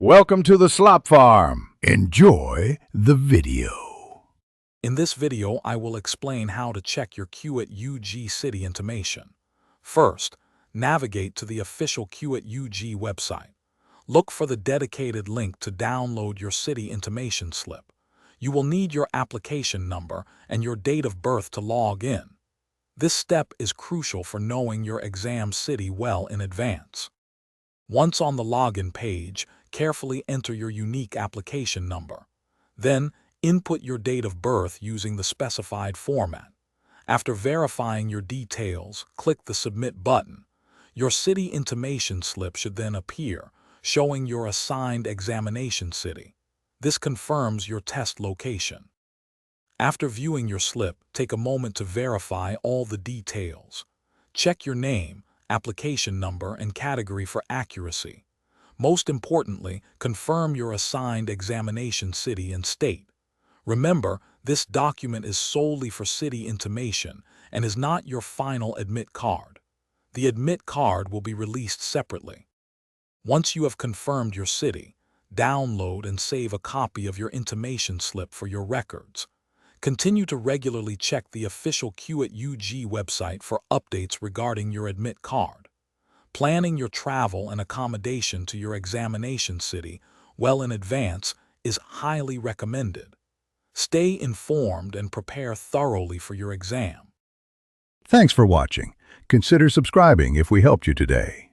Welcome to the Slop Farm. Enjoy the video. In this video, I will explain how to check your CUET UG city intimation. First, navigate to the official CUET UG website. Look for the dedicated link to download your city intimation slip. You will need your application number and your date of birth to log in. This step is crucial for knowing your exam city well in advance. Once on the login page, carefully enter your unique application number. Then, input your date of birth using the specified format. After verifying your details, click the Submit button. Your city intimation slip should then appear, showing your assigned examination city. This confirms your test location. After viewing your slip, take a moment to verify all the details. Check your name, application number, and category for accuracy. Most importantly, confirm your assigned examination city and state. Remember, this document is solely for city intimation and is not your final admit card. The admit card will be released separately. Once you have confirmed your city, download and save a copy of your intimation slip for your records. Continue to regularly check the official CUET UG website for updates regarding your admit card. Planning your travel and accommodation to your examination city well in advance is highly recommended. Stay informed and prepare thoroughly for your exam. Thanks for watching. Consider subscribing if we helped you today.